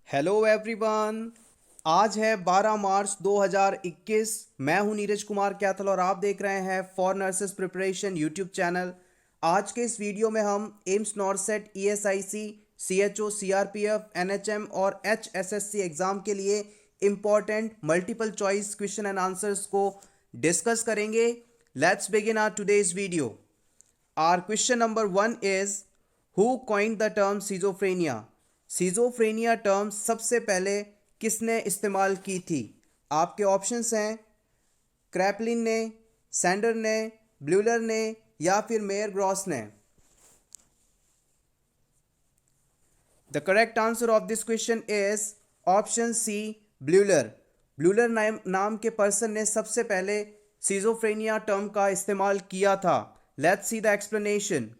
Hello everyone. आज है 12 मार्च 2021। मैं हूं नीरज कुमार कैथल और आप देख रहे हैं for nurses preparation YouTube channel. आज के इस वीडियो में हम AIIMS NORCET ESIC CHO CRPF NHM और एचएसएससी एग्जाम के लिए important multiple choice question and answers को डिस्कस करेंगे। Let's begin our today's video. Our question number 1 is who coined the term schizophrenia? Schizophrenia term सबसे पहले किसने इस्तेमाल की थी? आपके ऑप्शंस हैं क्रैपलिन ने, सैंडर ने, ब्लूलर ने या फिर मेयर ग्रॉस ने। The correct answer of this question is option C, ब्लूलर। ब्लूलर नाम के पर्सन ने सबसे पहले सिजोफ्रेनिया टर्म का इस्तेमाल किया था। Let's see the explanation.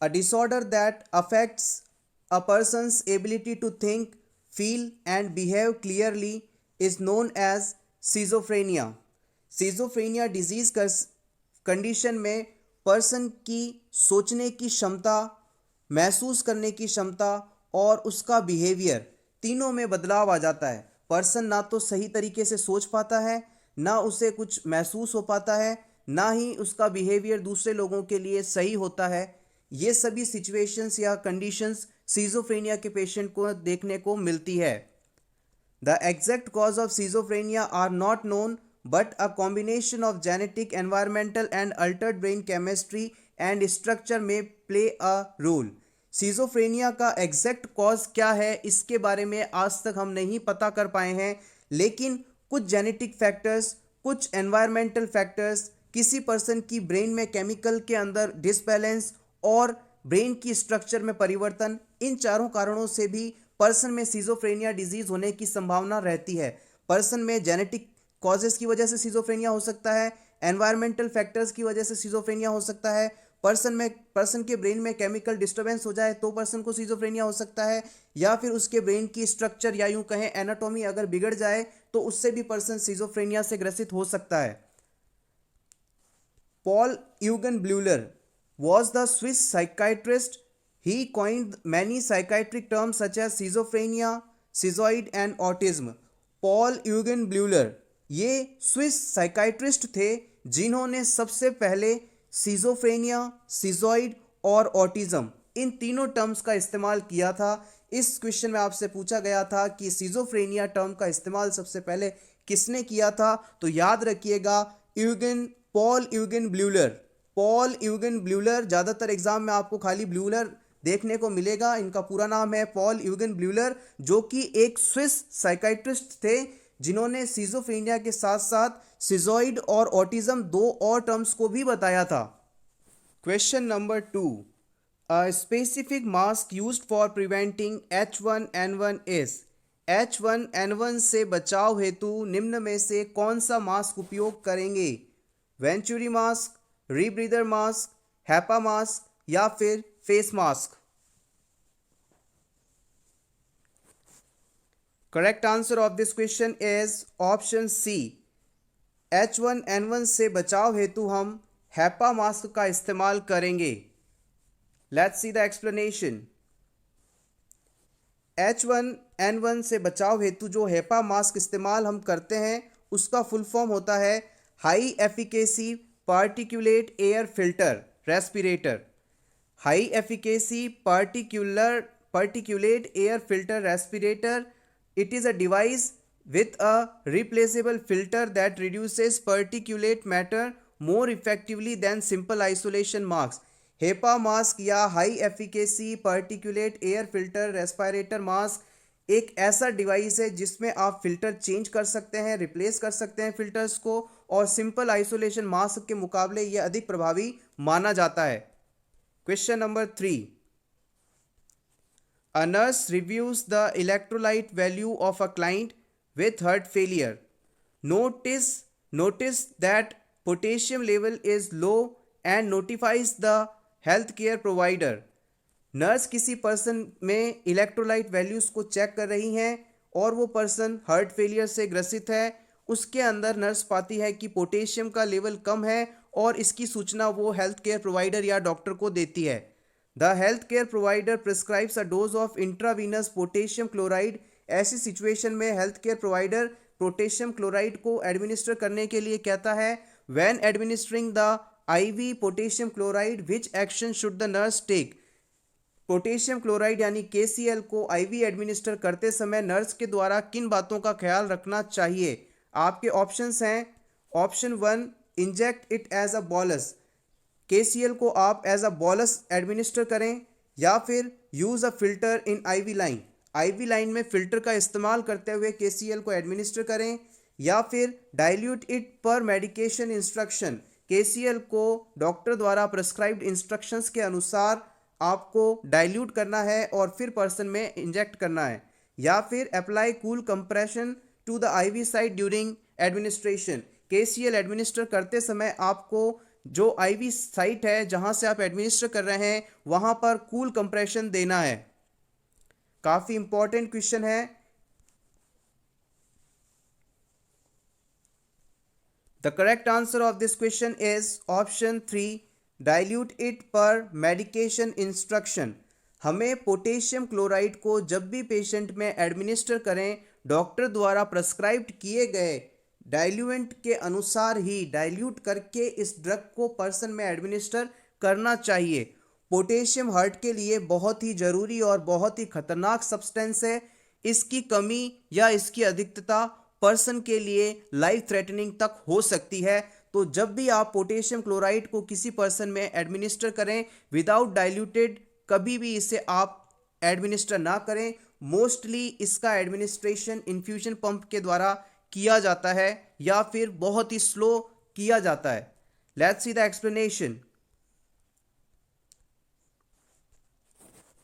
A disorder that affects a person's ability to think, feel and behave clearly is known as schizophrenia. Schizophrenia disease condition में पर्सन की सोचने की क्षमता, महसूस करने की क्षमता और उसका बिहेवियर तीनों में बदलाव आ जाता है। पर्सन ना तो सही तरीके से सोच पाता है, ना उसे कुछ महसूस हो पाता है, ना ही उसका बिहेवियर दूसरे लोगों के लिए सही होता है। ये सभी सिचुएशंस या कंडीशंस सीजोफ्रेनिया के पेशेंट को देखने को मिलती है। The exact cause of schizophrenia are not known but a combination of genetic, environmental and altered brain chemistry and structure may play a role. Schizophrenia का एग्जैक्ट कॉज क्या है इसके बारे में आज तक हम नहीं पता कर पाए हैं, लेकिन कुछ जेनेटिक फैक्टर्स, कुछ एनवायरमेंटल फैक्टर्स, किसी पर्सन की ब्रेन में केमिकल के अंदर डिसबैलेंस और ब्रेन की स्ट्रक्चर में परिवर्तन, इन चारों कारणों से भी पर्सन में सिजोफ्रेनिया डिजीज होने की संभावना रहती है। पर्सन में जेनेटिक कॉजेस की वजह से सिजोफ्रेनिया हो सकता है, एनवायरमेंटल फैक्टर्स की वजह से सिजोफ्रेनिया हो सकता है, पर्सन के ब्रेन में केमिकल डिस्टर्बेंस हो जाए तो पर्सन को सिजोफ्रेनिया हो सकता है, या फिर उसके ब्रेन की स्ट्रक्चर या यूं कहें एनाटॉमी अगर बिगड़ जाए तो उससे भी पर्सन सिजोफ्रेनिया से ग्रसित हो सकता है। Paul Eugen Bleuler was the Swiss psychiatrist. He coined many psychiatric terms such as schizophrenia, schizoid and autism. Paul Eugen Bleuler ये स्विस साइकाइट्रिस्ट थे जिन्होंने सबसे पहले सिजोफ्रेनिया, सिजोइड और ऑटिज्म इन तीनों टर्म्स का इस्तेमाल किया था। इस क्वेश्चन में आपसे पूछा गया था कि सिजोफ्रेनिया टर्म का इस्तेमाल सबसे पहले किसने किया था, तो याद रखिएगा पॉल यूगन ब्लूलर। पॉल यूगन ब्लूलर, ज़्यादातर एग्जाम में आपको खाली ब्लूलर देखने को मिलेगा। इनका पूरा नाम है पॉल यूगन ब्लूलर, जो कि एक स्विस साइकाइट्रिस्ट थे जिन्होंने सिजोफ्रेनिया के साथ साथ सिजोइड और ऑटिज्म दो और टर्म्स को भी बताया था। Question number 2, a specific mask used for preventing H1N1 is. H1N1 से बचाव हेतु निम्न में से कौन सा मास्क उपयोग करेंगे? Venturi mask, rebreather mask, HEPA mask या फिर face mask? Correct answer of this question is option C. H1N1 से बचाव हेतु हम हैपा मास्क का इस्तेमाल करेंगे। Let's see the explanation. H1N1 से बचाव हेतु जो हैपा मास्क इस्तेमाल हम करते हैं उसका फुल फॉर्म होता है high efficacy particulate air filter respirator. High efficacy particulate air filter respirator. It is a device with a replaceable filter that reduces particulate matter more effectively than simple isolation mask. HEPA mask या high efficacy particulate air filter respirator mask एक ऐसा device है जिसमें आप filter change कर सकते हैं, replace कर सकते हैं फिल्टर्स को, और सिंपल आइसोलेशन मास्क के मुकाबले यह अधिक प्रभावी माना जाता है। Question number 3, a nurse reviews the electrolyte value of a client with heart failure. Notice that potassium level is low and notifies the healthcare provider. Nurse किसी पर्सन में इलेक्ट्रोलाइट वैल्यूज को चेक कर रही हैं और वो पर्सन हार्ट फेलियर से ग्रसित है। उसके अंदर नर्स पाती है कि पोटेशियम का लेवल कम है और इसकी सूचना वो हेल्थ केयर प्रोवाइडर या डॉक्टर को देती है। The health care provider prescribes a dose of intravenous potassium chloride. ऐसी सिचुएशन में health care provider potassium chloride को एडमिनिस्टर करने के लिए कहता है, when administering the IV potassium chloride which action should the nurse take. Potassium chloride यानी KCl को आईवी एडमिनिस्टर करते समय नर्स के द्वारा किन बातों का ख्याल रखना चाहिए? आपके ऑप्शंस हैं, option 1 inject it as a bolus, KCl को आप एज अ बॉलस एडमिनिस्टर करें, या फिर use a filter in IV line, IV line में फिल्टर का इस्तेमाल करते हुए KCl को एडमिनिस्टर करें, या फिर डाइल्यूट इट पर मेडिकेशन इंस्ट्रक्शन, KCl को डॉक्टर द्वारा प्रिस्क्राइब्ड इंस्ट्रक्शंस के अनुसार आपको डाइल्यूट करना है और फिर पर्सन में इंजेक्ट करना है, या फिर apply cool compression to the IV site during administration. KCl administer करते समय आपको जो आईवी साइट है जहां से आप एडमिनिस्टर कर रहे हैं वहां पर कूल कंप्रेशन देना है। काफी इंपॉर्टेंट क्वेश्चन है। The correct answer of this question is option 3 dilute it पर मेडिकेशन इंस्ट्रक्शन। हमें पोटेशियम क्लोराइड को जब भी पेशेंट में एडमिनिस्टर करें, डॉक्टर द्वारा प्रेस्क्राइब्ड किए गए डाइल्यूएंट के अनुसार ही डाइल्यूट करके इस ड्रग को पर्सन में एडमिनिस्टर करना चाहिए। पोटेशियम हार्ट के लिए बहुत ही ज़रूरी और बहुत ही खतरनाक सब्सटेंस है। इसकी कमी या इसकी अधिकता पर्सन के लिए लाइफ थ्रेटनिंग तक हो सकती है। तो जब भी आप पोटेशियम क्लोराइड को किसी पर्सन में एडमिनिस्टर करें विदाउट डाइल्यूटेड, कभी भी इसे आप एडमिनिस्टर ना करें। मोस्टली इसका एडमिनिस्ट्रेशन इन्फ्यूजन पंप के द्वारा किया जाता है या फिर बहुत ही स्लो किया जाता है। Let's see the explanation.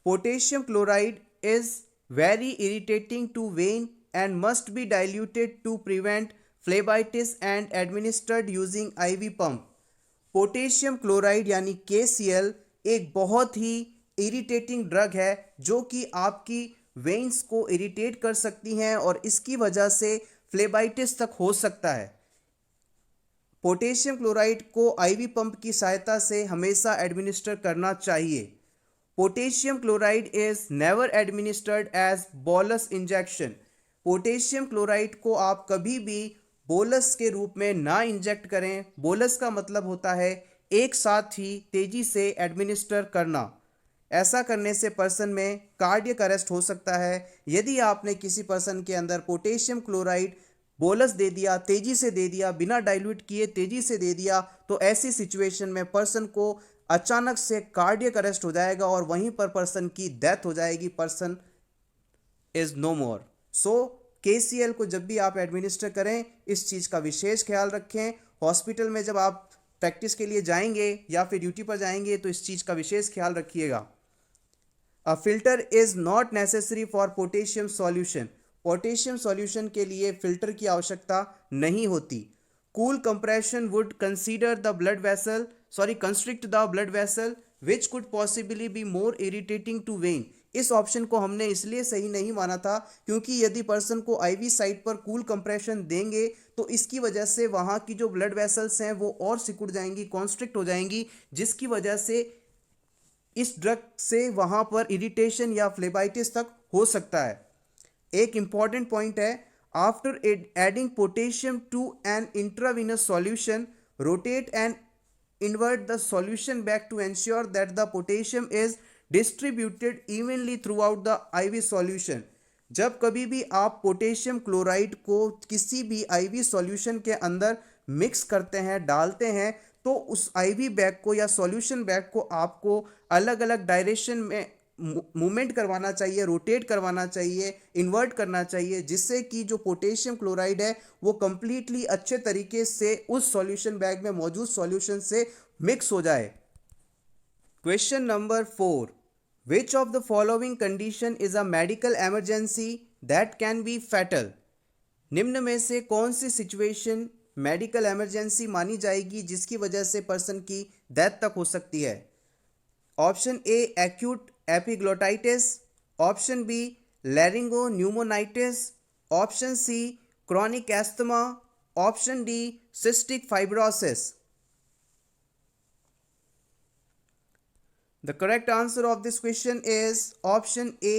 Potassium chloride is very irritating to vein and must be diluted to prevent phlebitis and administered using IV pump। Potassium chloride यानी KCl एक बहुत ही इरिटेटिंग ड्रग है जो कि आपकी वेन्स को इरिटेट कर सकती हैं और इसकी वजह से फ्लेबाइटिस तक हो सकता है। पोटेशियम क्लोराइड को IV पंप की सहायता से हमेशा एडमिनिस्टर करना चाहिए। Potassium chloride is never administered as bolus injection. Potassium chloride को आप कभी भी बोलस के रूप में ना इंजेक्ट करें। बोलस का मतलब होता है एक साथ ही तेजी से एडमिनिस्टर करना। ऐसा करने से पर्सन में कार्डियक अरेस्ट हो सकता है। यदि आपने किसी पर्सन के अंदर पोटेशियम क्लोराइड बोलस दे दिया, तेजी से दे दिया, बिना डाइल्यूट किए तेजी से दे दिया, तो ऐसी सिचुएशन में पर्सन को अचानक से कार्डियक अरेस्ट हो जाएगा और वहीं पर पर्सन की डेथ हो जाएगी। Person is no more. So KCl को जब भी आप एडमिनिस्टर करें इस चीज़ का विशेष ख्याल रखें। हॉस्पिटल में जब आप प्रैक्टिस के लिए जाएंगे या फिर ड्यूटी पर जाएंगे तो इस चीज़ का विशेष ख्याल रखिएगा। A filter is not necessary for potassium solution. Potassium solution के लिए फिल्टर की आवश्यकता नहीं होती। Cool compression would consider the blood vessel constrict the blood vessel which could possibly be more irritating to vein. इस ऑप्शन को हमने इसलिए सही नहीं माना था क्योंकि यदि पर्सन को आईवी साइट पर कूल कंप्रेशन देंगे तो इसकी वजह से वहाँ की जो ब्लड वेसल्स हैं वो और सिकुड़ जाएंगी, कॉन्स्ट्रिक्ट हो जाएंगी, जिसकी वजह से इस ड्रग से वहाँ पर इरिटेशन या फ्लेबाइटिस तक हो सकता है। एक इंपॉर्टेंट पॉइंट है, after adding potassium to an intravenous solution rotate and invert the solution back to ensure that the potassium is distributed evenly throughout the IV solution। जब कभी भी आप पोटेशियम क्लोराइड को किसी भी IV सॉल्यूशन के अंदर मिक्स करते हैं, डालते हैं, तो उस IV बैग को या सॉल्यूशन बैग को आपको अलग अलग डायरेक्शन में मूवमेंट करवाना चाहिए, रोटेट करवाना चाहिए, इन्वर्ट करना चाहिए, जिससे कि जो पोटेशियम क्लोराइड है वो कंप्लीटली अच्छे तरीके से उस सॉल्यूशन बैग में मौजूद सॉल्यूशन से मिक्स हो जाए। Question number 4, which of the following condition is a medical emergency that can be fatal. निम्न में से कौन सी सिचुएशन मेडिकल एमरजेंसी मानी जाएगी जिसकी वजह से पर्सन की डेथ तक हो सकती है? Option A acute epiglottitis, option B laryngopneumonitis, option C chronic asthma, option D cystic fibrosis. The correct answer of this question is option A,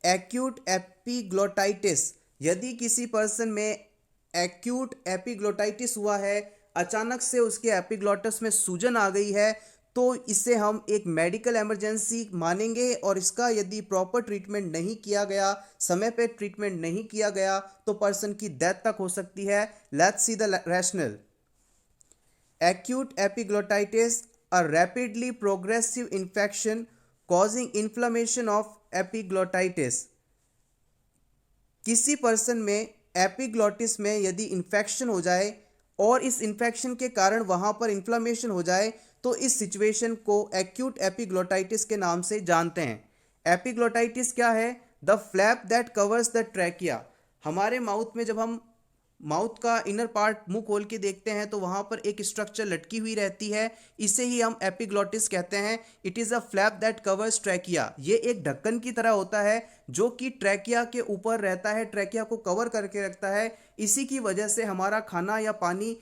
acute epiglottitis. यदि किसी पर्सन में acute epiglottitis हुआ है, अचानक से उसके एपिग्लॉटस में सूजन आ गई है, तो इसे हम एक मेडिकल इमरजेंसी मानेंगे और इसका यदि प्रॉपर ट्रीटमेंट नहीं किया गया, समय पे ट्रीटमेंट नहीं किया गया, तो पर्सन की डेथ तक हो सकती है. Let's see the rational. Acute epiglottitis, a rapidly progressive infection causing inflammation of epiglottitis. किसी पर्सन में एपिग्लॉटिस में यदि इन्फेक्शन हो जाए और इस इन्फेक्शन के कारण वहाँ पर इन्फ्लामेशन हो जाए, तो इस सिचुएशन को एक्यूट एपिग्लॉटाइटिस के नाम से जानते हैं. एपिग्लॉटाइटिस क्या है? The flap that covers the trachea. हमारे माउथ में जब हम माउथ का इनर पार्ट मुंह खोल के देखते हैं तो वहाँ पर एक स्ट्रक्चर लटकी हुई रहती है, इसे ही हम एपिग्लॉटिस कहते हैं. It is a flap that covers trachea. ये एक ढक्कन की तरह होता है जो कि ट्रैकिया के ऊपर रहता है, ट्रैकिया को कवर करके रखता है. इसी की वजह से हमारा खाना या पानी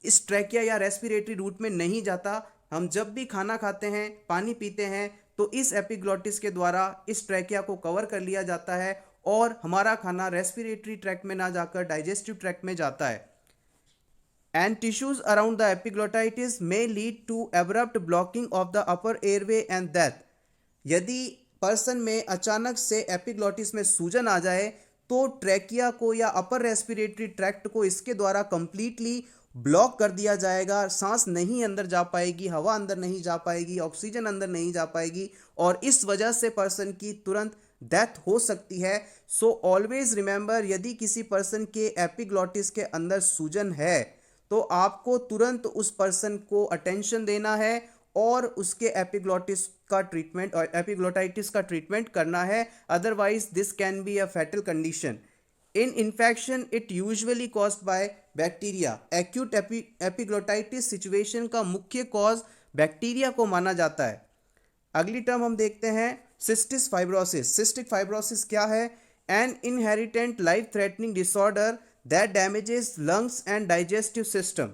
इस ट्रैकिया या रेस्पिरेटरी रूट में नहीं जाता. हम जब भी खाना खाते हैं, पानी पीते हैं, तो इस एपिग्लॉटिस के द्वारा इस ट्रैकिया को कवर कर लिया जाता है और हमारा खाना रेस्पिरेटरी ट्रैक्ट में ना जाकर डाइजेस्टिव ट्रैक्ट में जाता है. And tissues around the epiglottitis may lead to abrupt blocking of the upper airway and death. यदि पर्सन में अचानक से एपिग्लॉटिस में सूजन आ जाए तो ट्रैकिया को या अपर रेस्पिरेटरी ट्रैक्ट को इसके द्वारा कंप्लीटली ब्लॉक कर दिया जाएगा. सांस नहीं अंदर जा पाएगी, हवा अंदर नहीं जा पाएगी, ऑक्सीजन अंदर नहीं जा पाएगी और इस वजह से पर्सन की तुरंत डेथ हो सकती है. सो ऑलवेज रिमेंबर, यदि किसी पर्सन के एपिग्लॉटिस के अंदर सूजन है तो आपको तुरंत उस पर्सन को अटेंशन देना है और उसके एपिग्लॉटिस का ट्रीटमेंट और एपिग्लॉटाइटिस का ट्रीटमेंट करना है. Otherwise this can be a fatal condition. In infection it usually caused by bacteria. Acute epiglottitis situation का मुख्य कॉज बैक्टीरिया को माना जाता है. अगली टर्म हम देखते हैं सिस्टिस फाइब्रोसिस. सिस्टिक फाइब्रोसिस क्या है? An inheritant life threatening disorder that damages lungs and digestive system.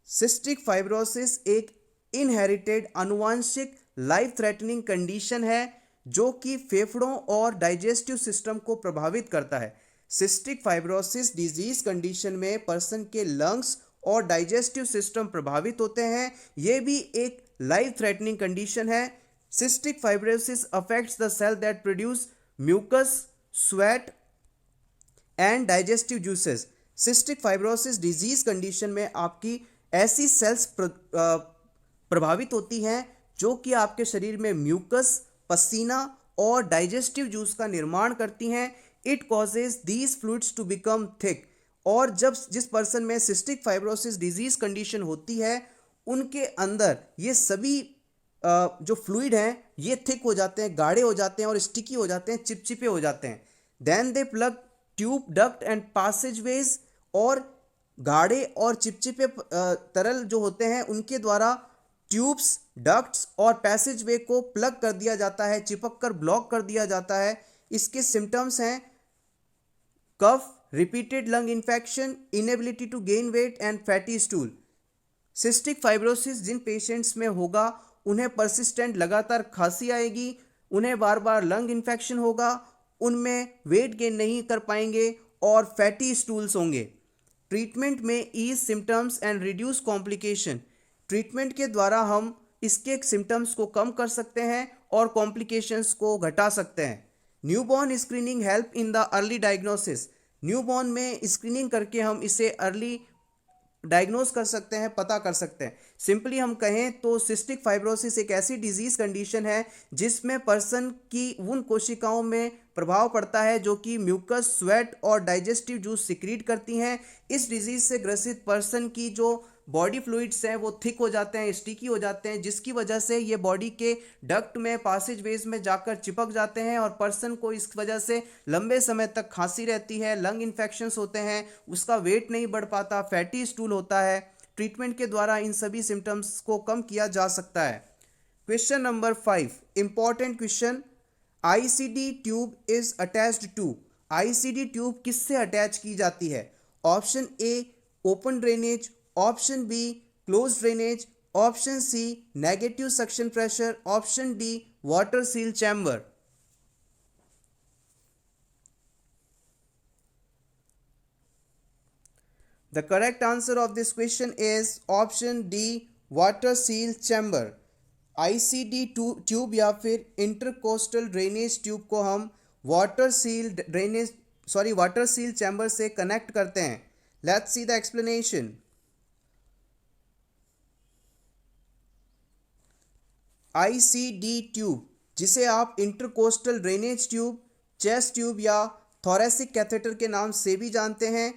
Cystic fibrosis एक इनहेरिटेड अनुवांशिक लाइफ थ्रेटनिंग कंडीशन है जो कि फेफड़ों और डाइजेस्टिव सिस्टम को प्रभावित करता है. सिस्टिक फाइब्रोसिस डिजीज कंडीशन में पर्सन के लंग्स और डाइजेस्टिव सिस्टम प्रभावित होते हैं. यह भी एक लाइफ थ्रेटनिंग कंडीशन है. Cystic fibrosis affects the cell that produce mucus, sweat and digestive juices. Cystic fibrosis disease condition में आपकी ऐसी सेल्स प्रभावित होती हैं जो कि आपके शरीर में म्यूकस, पसीना और डाइजेस्टिव जूस का निर्माण करती हैं. It causes these fluids to become thick. और जब जिस पर्सन में सिस्टिक फाइब्रोसिस डिजीज कंडीशन होती है उनके अंदर ये सभी जो फ्लूइड हैं ये थिक हो जाते हैं, गाढ़े हो जाते हैं और स्टिकी हो जाते हैं, चिपचिपे हो जाते हैं. Then they plug tube, duct and passageways. और गाढ़े और चिपचिपे तरल जो होते हैं उनके द्वारा ट्यूब्स, डक्ट्स और पैसेजवे को प्लग कर दिया जाता है, चिपक कर ब्लॉक कर दिया जाता है. इसके सिम्टम्स हैं cough, repeated lung infection, inability to gain weight and fatty stool. Cystic fibrosis जिन पेशेंट्स में होगा उन्हें परसिस्टेंट लगातार खांसी आएगी, उन्हें बार बार लंग इन्फेक्शन होगा, उनमें वेट गेन नहीं कर पाएंगे और फैटी स्टूल्स होंगे. ट्रीटमेंट में ease symptoms and reduce complication. Treatment के द्वारा हम इसके सिम्टम्स को कम कर सकते हैं और कॉम्प्लिकेशंस को घटा सकते हैं. Newborn screening help in the early diagnosis. Newborn में स्क्रीनिंग करके हम इसे अर्ली डायग्नोज कर सकते हैं, पता कर सकते हैं. सिंपली हम कहें तो सिस्टिक फाइब्रोसिस एक ऐसी डिजीज कंडीशन है जिसमें पर्सन की उन कोशिकाओं में प्रभाव पड़ता है जो कि म्यूकस, स्वेट और डाइजेस्टिव जूस सिक्रीट करती हैं. इस डिजीज से ग्रसित पर्सन की जो बॉडी फ्लूइड्स हैं वो थिक हो जाते हैं, स्टिकी हो जाते हैं, जिसकी वजह से ये बॉडी के डक्ट में, पासेज वेज में जाकर चिपक जाते हैं और पर्सन को इस वजह से लंबे समय तक खांसी रहती है, लंग इन्फेक्शंस होते हैं, उसका वेट नहीं बढ़ पाता, फैटी स्टूल होता है. ट्रीटमेंट के द्वारा इन सभी सिम्टम्स को कम किया जा सकता है. Question number 5, important question. ICD tube is attached to. ICD tube किससे अटैच की जाती है? Option A open drainage, option B close drainage, option C negative suction pressure, option D water seal chamber. The correct answer of this question is option D water seal chamber। ICD tube या फिर intercostal drainage tube को हम water seal chamber से connect करते हैं। Let's see the explanation. ICD tube, जिसे आप intercostal drainage tube, chest tube या थोरेसिक कैथेटर के नाम से भी जानते हैं।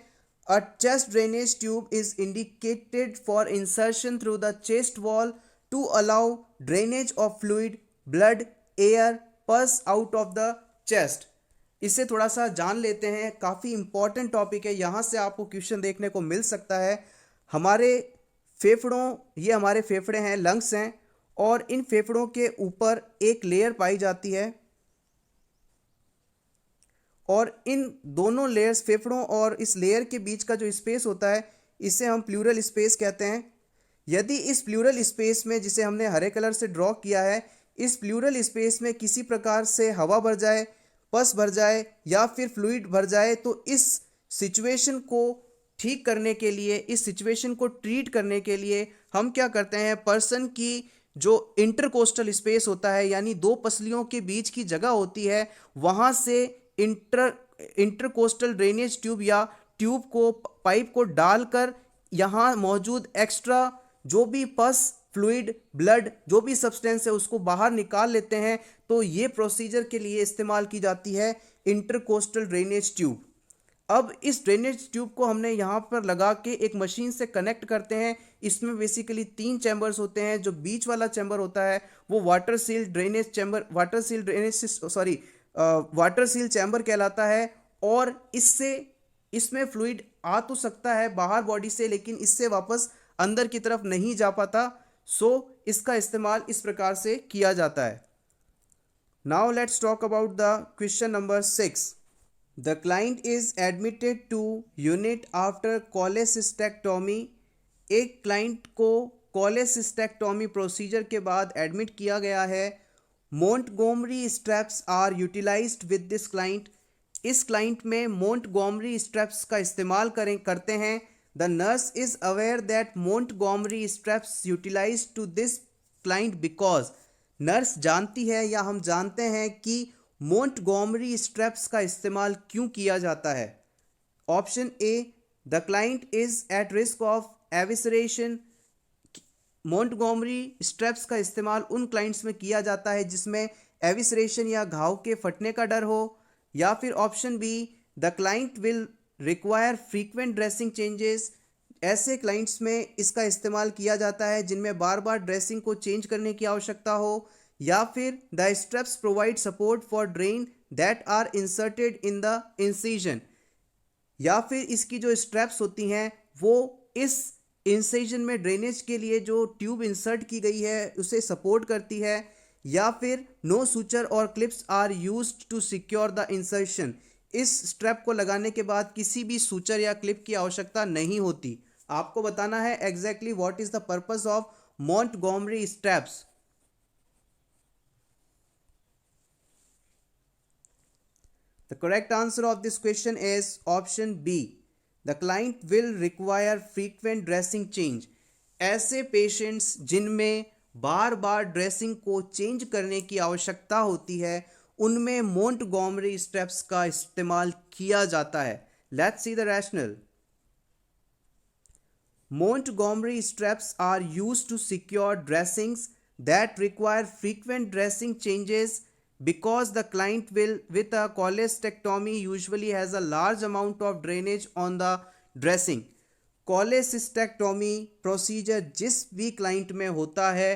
A chest drainage tube is indicated for insertion through the chest wall to allow drainage of fluid, blood, air, pus out of the chest। इसे थोड़ा सा जान लेते हैं, काफ़ी इंपॉर्टेंट टॉपिक है, यहाँ से आपको क्वेश्चन देखने को मिल सकता है। हमारे ये हमारे फेफड़े हैं, लंग्स हैं, और इन फेफड़ों के ऊपर एक लेयर पाई जाती है, और इन दोनों लेयर्स, फेफड़ों और इस लेयर के बीच का जो स्पेस होता है, इसे हम प्लूरल स्पेस कहते हैं। यदि इस प्लूरल स्पेस में, जिसे हमने हरे कलर से ड्रॉ किया है, इस प्लूरल स्पेस में किसी प्रकार से हवा भर जाए, पस भर जाए या फिर फ्लूइड भर जाए, तो इस सिचुएशन को ठीक करने के लिए, इस सिचुएशन को ट्रीट करने के लिए हम क्या करते हैं, पर्सन की जो इंटरकोस्टल स्पेस होता है, यानी दो पसलियों के बीच की जगह होती है, वहाँ से इंटरकोस्टल ड्रेनेज ट्यूब या ट्यूब को, पाइप को डालकर यहाँ मौजूद एक्स्ट्रा जो भी पस, फ्लूइड, ब्लड, जो भी सब्सटेंस है, उसको बाहर निकाल लेते हैं। तो ये प्रोसीजर के लिए इस्तेमाल की जाती है इंटरकोस्टल ड्रेनेज ट्यूब। अब इस ड्रेनेज ट्यूब को हमने यहाँ पर लगा के एक मशीन से कनेक्ट करते हैं। इसमें बेसिकली 3 चैम्बर्स होते हैं। जो बीच वाला चैम्बर होता है वो वाटर सील चैम्बर कहलाता है, और इसमें फ्लूइड आ तो सकता है बाहर बॉडी से, लेकिन इससे वापस अंदर की तरफ नहीं जा पाता। सो इसका इस्तेमाल इस प्रकार से किया जाता है। Now let's talk about the question number 6। The client is admitted to unit after cholecystectomy. एक क्लाइंट को कोलेसिस्टेक्टोमी प्रोसीजर के बाद एडमिट किया गया है। Montgomery straps are utilized with this client. इस क्लाइंट में मोंटगोमरी स्ट्रैप्स का इस्तेमाल करते हैं। The nurse is aware that Montgomery straps utilized to this client because, nurse जानती है या हम जानते हैं कि मोंटगोमरी स्ट्रैप्स का इस्तेमाल क्यों किया जाता है। Option A, the client is at risk of evisceration. Montgomery straps का इस्तेमाल उन क्लाइंट्स में किया जाता है जिसमें एविसरेशन या घाव के फटने का डर हो। या फिर option B, the client will require frequent dressing changes. ऐसे क्लाइंट्स में इसका इस्तेमाल किया जाता है जिनमें बार बार ड्रेसिंग को चेंज करने की आवश्यकता हो। या फिर the straps provide support for drain that are inserted in the incision. या फिर इसकी जो स्ट्रैप्स होती हैं वो इस इंसिजन में ड्रेनेज के लिए जो ट्यूब इंसर्ट की गई है उसे सपोर्ट करती है। या फिर no suture or clips are used to secure the insertion. इस स्ट्रैप को लगाने के बाद किसी भी सूचर या क्लिप की आवश्यकता नहीं होती। आपको बताना है exactly what is the purpose of Montgomery straps. The correct answer of this question is option B. The client will require frequent dressing change. ऐसे पेशेंट्स जिनमें बार बार ड्रेसिंग को चेंज करने की आवश्यकता होती है उनमें मोंटगोमरी स्ट्रैप्स का इस्तेमाल किया जाता है। Let's see the rational. Montgomery straps are used to secure dressings that require frequent dressing changes because the client will with a cholecystectomy usually has a large amount of drainage on the dressing. cholecystectomy procedure जिस भी client में होता है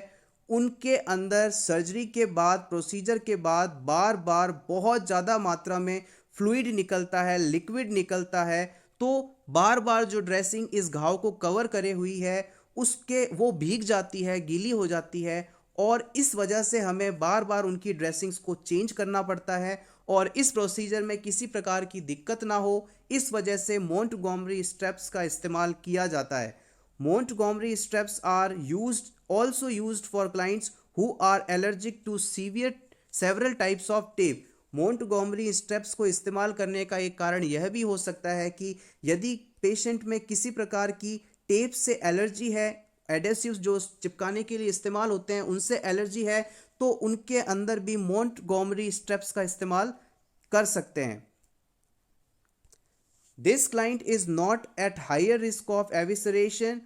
उनके अंदर surgery के बाद, procedure के बाद बार बार बहुत ज़्यादा मात्रा में फ्लूइड निकलता है, लिक्विड निकलता है। तो बार बार जो ड्रेसिंग इस घाव को कवर करे हुई है उसके वो भीग जाती है, गीली हो जाती है, और इस वजह से हमें बार बार उनकी ड्रेसिंग्स को चेंज करना पड़ता है। और इस प्रोसीजर में किसी प्रकार की दिक्कत ना हो इस वजह से मोंटगोमरी स्ट्रैप्स का इस्तेमाल किया जाता है। Montgomery straps are also used for clients who are allergic to several types of tape. Montgomery straps को इस्तेमाल करने का एक कारण यह भी हो सकता है कि यदि पेशेंट में किसी प्रकार की टेप से एलर्जी है, एडेसिव्स जो चिपकाने के लिए इस्तेमाल होते हैं उनसे एलर्जी है, तो उनके अंदर भी मोंटगोमरी स्ट्रेप्स का इस्तेमाल कर सकते हैं. This client is not at higher risk of evisceration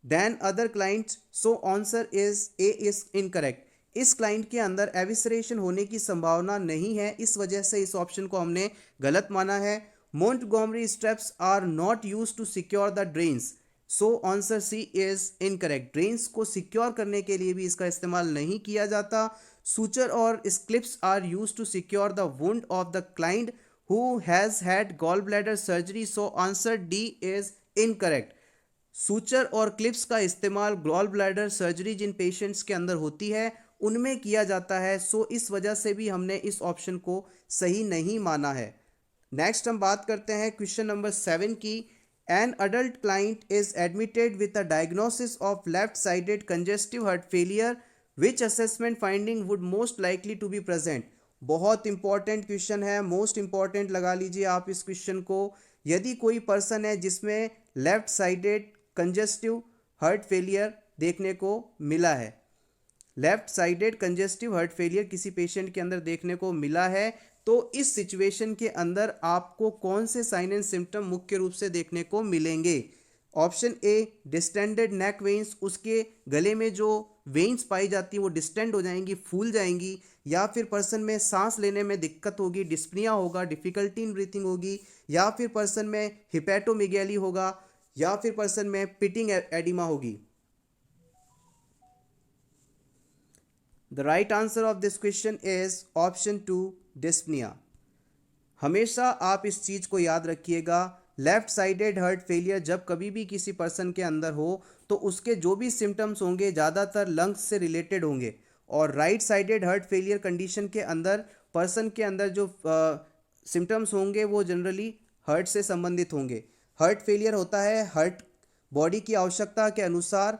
than other clients, so answer is A is incorrect. इस क्लाइंट के अंदर एविसरेशन होने की संभावना नहीं है, इस वजह से इस ऑप्शन को हमने गलत माना है. Montgomery straps are not used to secure the drains, so answer C is incorrect. Drains को सिक्योर करने के लिए भी इसका इस्तेमाल नहीं किया जाता. Suture or clips are use to secure the wound of the client who has had gallbladder surgery, so answer D is incorrect. Suture or clips का इस्तेमाल गॉल ब्लैडर सर्जरी जिन पेशेंट्स के अंदर होती है उनमें किया जाता है, सो इस वजह से भी हमने इस ऑप्शन को सही नहीं माना है. नेक्स्ट हम बात करते हैं क्वेश्चन नंबर 7 की. An adult client is admitted with a diagnosis of left sided congestive heart failure, which assessment finding would most likely to be present. बहुत इंपॉर्टेंट क्वेश्चन है, मोस्ट इंपॉर्टेंट लगा लीजिए आप इस क्वेश्चन को. यदि कोई पर्सन है जिसमें left sided congestive heart failure देखने को मिला है, left sided congestive heart failure किसी पेशेंट के अंदर देखने को मिला है, तो इस सिचुएशन के अंदर आपको कौन से साइन एंड सिम्टम मुख्य रूप से देखने को मिलेंगे. ऑप्शन ए डिस्टेंडेड नेक वेन्स, उसके गले में जो वेन्स पाई जाती है वो डिस्टेंड हो जाएंगी, फूल जाएंगी. या फिर पर्सन में सांस लेने में दिक्कत होगी, डिस्पनिया होगा, डिफिकल्टी इन ब्रीथिंग होगी. या फिर पर्सन में हिपैटोमेगैली होगा. या फिर पर्सन में पिटिंग एडिमा होगी. The right answer of this question is option 2 dyspnoea. हमेशा आप इस चीज को याद रखिएगा, लेफ्ट साइडेड हार्ट फेलियर जब कभी भी किसी पर्सन के अंदर हो तो उसके जो भी सिम्टम्स होंगे ज़्यादातर लंग्स से रिलेटेड होंगे, और right sided heart failure condition के अंदर पर्सन के अंदर जो सिम्टम्स होंगे वो जनरली हार्ट से संबंधित होंगे. हार्ट फेलियर होता है हार्ट बॉडी की आवश्यकता के अनुसार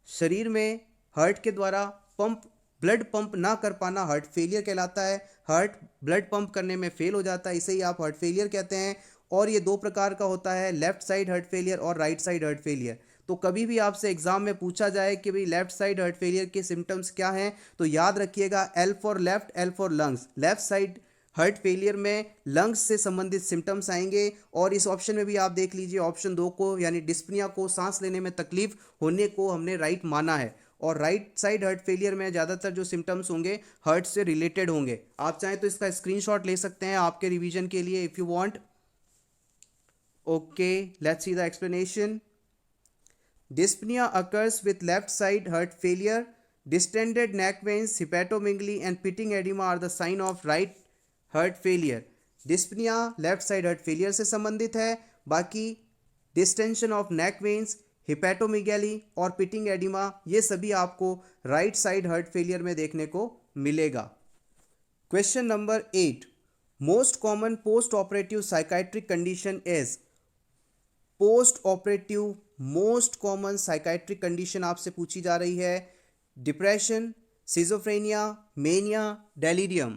शरीर में हार्ट के द्वारा ब्लड पंप ना कर पाना हार्ट फेलियर कहलाता है. हार्ट ब्लड पंप करने में फेल हो जाता है, इसे ही आप हार्ट फेलियर कहते हैं. और ये दो प्रकार का होता है, लेफ्ट साइड हार्ट फेलियर और राइट साइड हार्ट फेलियर. तो कभी भी आपसे एग्जाम में पूछा जाए कि भाई लेफ्ट साइड हार्ट फेलियर के सिम्टम्स क्या हैं, तो याद रखिएगा L for left, L for lungs. Left side heart failure में लंग्स से संबंधित सिम्टम्स आएंगे. और इस ऑप्शन में भी आप देख लीजिए, ऑप्शन 2 को यानी डिस्पनिया को, सांस लेने में तकलीफ होने को हमने राइट माना है. और राइट साइड हार्ट फेलियर में ज़्यादातर जो सिम्टम्स होंगे हार्ट से रिलेटेड होंगे. आप चाहें तो इसका स्क्रीनशॉट ले सकते हैं आपके रिवीजन के लिए if you want. Okay, let's see the explanation. Dyspnea occurs with left side heart failure. Distended neck veins, hepatomegaly and pitting edema are the sign of right heart failure. Dyspnea left side heart failure से संबंधित है. बाकी distension of neck veins, hepatomegaly और pitting edema ये सभी आपको right side heart failure में देखने को मिलेगा. Question number 8. Most common post-operative psychiatric condition is. Post-operative most common psychiatric condition आपसे पूछी जा रही है. Depression, schizophrenia, mania, delirium.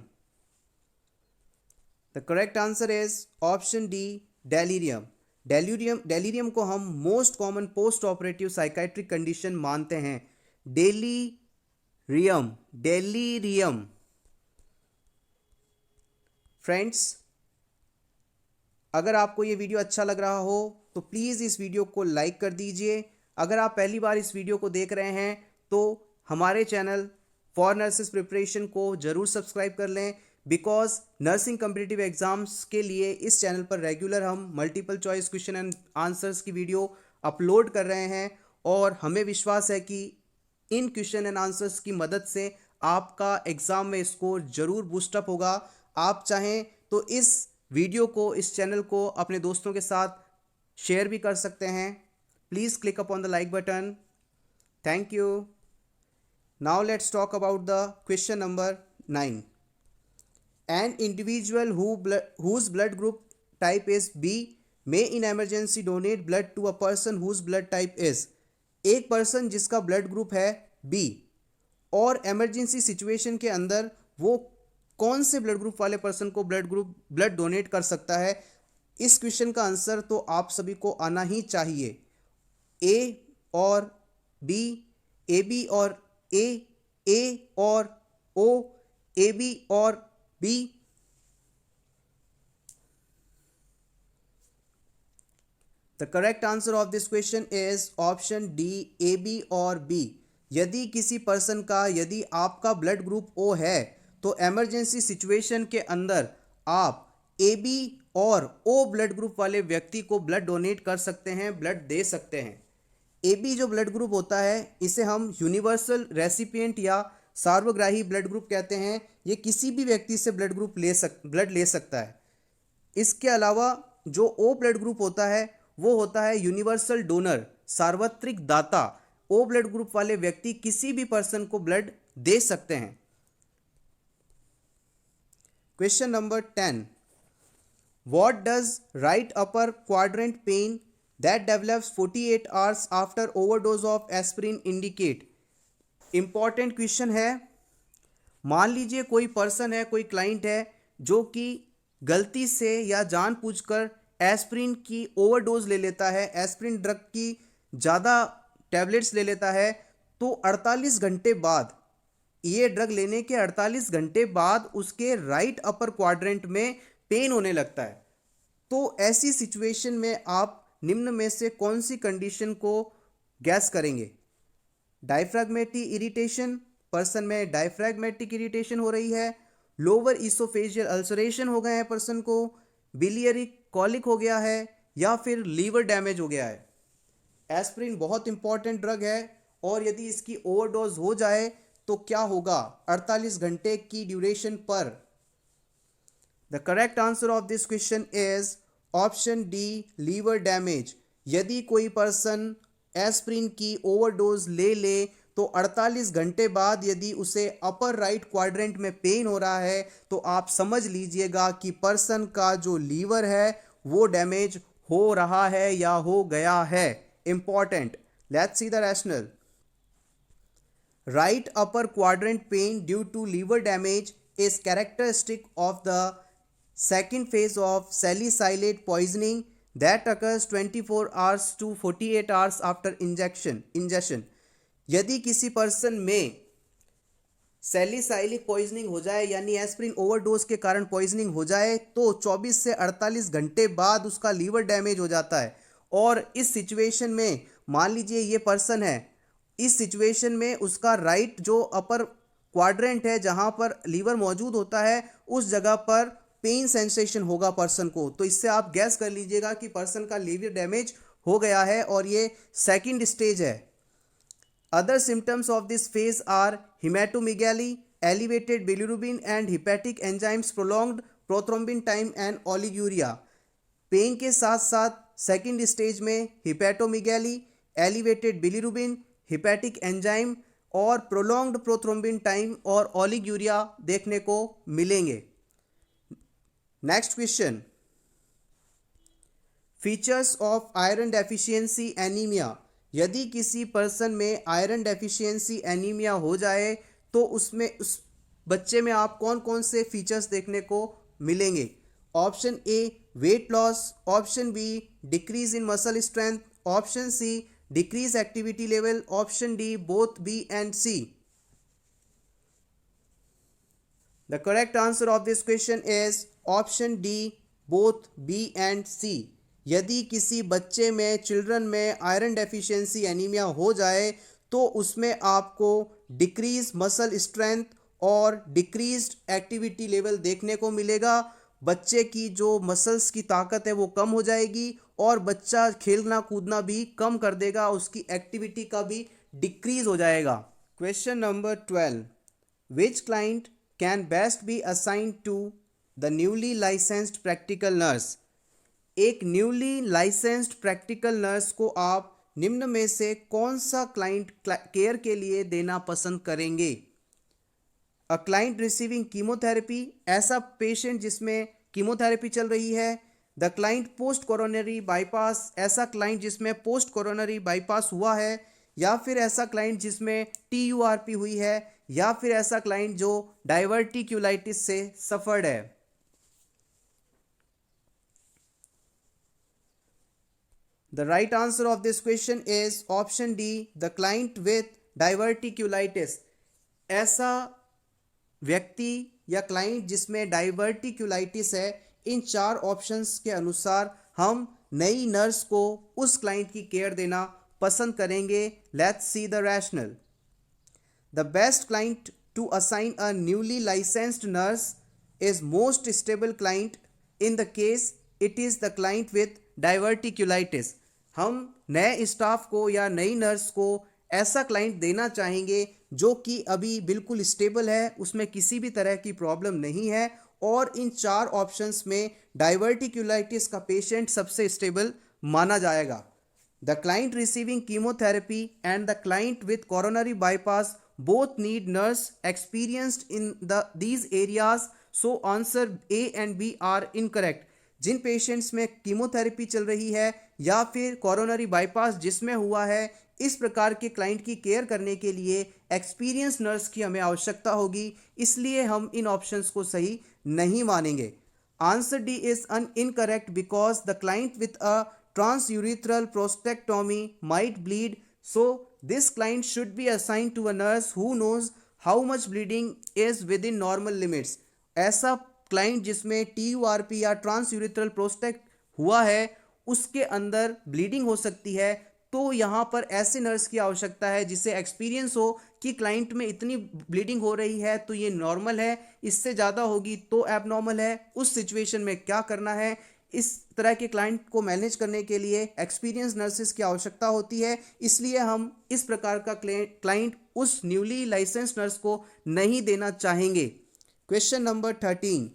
The correct answer is option D delirium. Delirium को हम most common post operative psychiatric condition मानते हैं. Delirium. Friends, अगर आपको ये वीडियो अच्छा लग रहा हो तो प्लीज़ इस वीडियो को लाइक कर दीजिए. अगर आप पहली बार इस वीडियो को देख रहे हैं तो हमारे चैनल फॉर नर्सेस प्रिपरेशन को ज़रूर सब्सक्राइब कर लें, बिकॉज नर्सिंग कम्पिटिटिव एग्जाम्स के लिए इस चैनल पर रेगुलर हम multiple choice question and answers की वीडियो अपलोड कर रहे हैं. और हमें विश्वास है कि इन क्वेश्चन एंड आंसर्स की मदद से आपका एग्ज़ाम में स्कोर ज़रूर बूस्टअप होगा. आप चाहें तो इस वीडियो को, इस चैनल को अपने दोस्तों के साथ शेयर भी कर सकते हैं. Please click upon the like button. Thank you. Now let's talk about the question number 9. An individual whose blood group type is B may in emergency donate blood to a person whose blood type is. एक person जिसका blood group है B और emergency situation के अंदर वो कौन से blood group वाले पर्सन को ब्लड डोनेट कर सकता है, इस क्वेश्चन का आंसर तो आप सभी को आना ही चाहिए। ए और बी, ए बी और ए और ओ, ए बी और B. The correct answer of this question is option D, A B और बी। यदि किसी पर्सन का, यदि आपका ब्लड ग्रुप ओ है तो इमरजेंसी सिचुएशन के अंदर आप ए बी और ओ ब्लड ग्रुप वाले व्यक्ति को ब्लड डोनेट कर सकते हैं, ब्लड दे सकते हैं। ए बी जो ब्लड ग्रुप होता है इसे हम यूनिवर्सल रेसिपिएंट या सार्वग्राही ब्लड ग्रुप कहते हैं। ये किसी भी व्यक्ति से ब्लड ले सकता है। इसके अलावा जो ओ ब्लड ग्रुप होता है वो होता है यूनिवर्सल डोनर, सार्वत्रिक दाता। ओ ब्लड ग्रुप वाले व्यक्ति किसी भी पर्सन को ब्लड दे सकते हैं। Question number 10, what does right upper quadrant pen that develops 48 hours after overdose of aspirin indicate? Important question है। मान लीजिए कोई पर्सन है, कोई क्लाइंट है जो कि गलती से या जानबूझकर एस्पिरिन की ओवरडोज ले लेता है, एस्पिरिन ड्रग की ज़्यादा टैबलेट्स ले लेता है, तो 48 घंटे बाद, ये ड्रग लेने के 48 घंटे बाद उसके राइट अपर क्वाड्रेंट में पेन होने लगता है। तो ऐसी सिचुएशन में आप निम्न में से कौन सी कंडीशन को गैस करेंगे? डायफ्रैग्मेटिक इरिटेशन, पर्सन में डायफ्रैग्मेटिक इरिटेशन हो रही है, लोअर इसोफेजियल अल्सरेशन हो गए हैं पर्सन को, बिलियरी कॉलिक हो गया है, या फिर लीवर डैमेज हो गया है। एस्पिरिन बहुत इंपॉर्टेंट ड्रग है और यदि इसकी ओवरडोज हो जाए तो क्या होगा 48 घंटे की ड्यूरेशन पर? The correct answer of this question is option D, liver damage. यदि कोई पर्सन एस्पिरिन की ओवरडोज ले ले तो 48 घंटे बाद यदि उसे अपर राइट क्वाड्रेंट में पेन हो रहा है तो आप समझ लीजिएगा कि पर्सन का जो लीवर है वो डैमेज हो रहा है या हो गया है। Important, let's see the rational. Right upper quadrant pain due to liver damage is characteristic of the second phase of salicylate poisoning that occurs 24 hours to 48 hours after ingestion। यदि किसी पर्सन में सैलिसाइलिक पॉइजनिंग हो जाए यानी aspirin overdose के कारण poisoning हो जाए तो 24 से 48 घंटे बाद उसका लीवर डैमेज हो जाता है। और इस सिचुएशन में मान लीजिए ये पर्सन है, इस सिचुएशन में उसका राइट जो अपर क्वाड्रेंट है जहां पर लीवर मौजूद होता है उस जगह पर पेन सेंसेशन होगा पर्सन को। तो इससे आप गैस कर लीजिएगा कि पर्सन का लीवर डैमेज हो गया है और ये सेकंड स्टेज है। Other symptoms of this phase are hepatomegaly, elevated bilirubin and hepatic enzymes, prolonged prothrombin time and oliguria. Pain के साथ साथ सेकंड स्टेज में hepatomegaly, elevated bilirubin, hepatic enzyme और प्रोलॉन्ग्ड प्रोथ्रोम्बिन टाइम और ओलिगूरिया देखने को मिलेंगे। Next question, features of iron deficiency anaemia. यदि किसी पर्सन में आयरन डेफिशिएंसी एनीमिया हो जाए तो उसमें उस बच्चे में आप कौन कौन से फीचर्स देखने को मिलेंगे? Option A weight loss, option B decrease in muscle strength, option C decrease activity level, option D both B and C. The correct answer of this question is option D both B and C. यदि किसी बच्चे में, children में iron deficiency anaemia हो जाए तो उसमें आपको डिक्रीज मसल स्ट्रेंथ और डिक्रीज्ड एक्टिविटी लेवल देखने को मिलेगा। बच्चे की जो मसल्स की ताकत है वो कम हो जाएगी और बच्चा खेलना कूदना भी कम कर देगा, उसकी एक्टिविटी का भी डिक्रीज हो जाएगा। Question number 12, which client can best be assigned to the newly licensed practical nurse. एक न्यूली लाइसेंस्ड प्रैक्टिकल नर्स को आप निम्न में से कौन सा क्लाइंट केयर के लिए देना पसंद करेंगे? अ क्लाइंट रिसीविंग कीमोथेरेपी, ऐसा पेशेंट जिसमें कीमोथेरेपी चल रही है। The client post coronary bypass, ऐसा क्लाइंट जिसमें पोस्ट कोरोनरी बाईपास हुआ है। या फिर ऐसा क्लाइंट जिसमें TURP हुई है, या फिर ऐसा क्लाइंट जो डाइवर्टिक्यूलाइटिस से सफर्ड है। The right answer of this question is option D, the client with diverticulitis। ऐसा व्यक्ति या क्लाइंट जिसमें डाइवर्टिक्यूलाइटिस है, इन 4 ऑप्शंस के अनुसार हम नई नर्स को उस क्लाइंट की केयर देना पसंद करेंगे। Let's see the rational. The best client to assign a newly licensed nurse is most stable client in the case it is the client with diverticulitis। हम नए स्टाफ को या नई नर्स को ऐसा क्लाइंट देना चाहेंगे जो कि अभी बिल्कुल स्टेबल है, उसमें किसी भी तरह की प्रॉब्लम नहीं है, और इन 4 ऑप्शंस में डाइवर्टिक्यूलाइटिस का पेशेंट सबसे स्टेबल माना जाएगा। The client receiving chemotherapy and the client with coronary bypass both need nurse experienced in these areas, so answer A and B are incorrect। जिन पेशेंट्स में कीमोथेरेपी चल रही है या फिर कोरोनरी बाईपास जिसमें हुआ है, इस प्रकार के क्लाइंट की केयर करने के लिए एक्सपीरियंस नर्स की हमें आवश्यकता होगी, इसलिए हम इन ऑप्शंस को सही नहीं मानेंगे। Answer D is incorrect because the client with a transurethral prostatectomy might bleed, so this client should be assigned to a nurse who knows how much bleeding is within normal limits। ऐसा client जिसमें TURP या transurethral prostate हुआ है, उसके अंदर bleeding हो सकती है, तो यहाँ पर ऐसे नर्स की आवश्यकता है जिसे एक्सपीरियंस हो कि क्लाइंट में इतनी ब्लीडिंग हो रही है तो ये नॉर्मल है, इससे ज़्यादा होगी तो एबनॉर्मल है, उस सिचुएशन में क्या करना है। इस तरह के क्लाइंट को मैनेज करने के लिए एक्सपीरियंस नर्सेस की आवश्यकता होती है, इसलिए हम इस प्रकार का क्लाइंट उस न्यूली लाइसेंस्ड नर्स को नहीं देना चाहेंगे। Question number 13,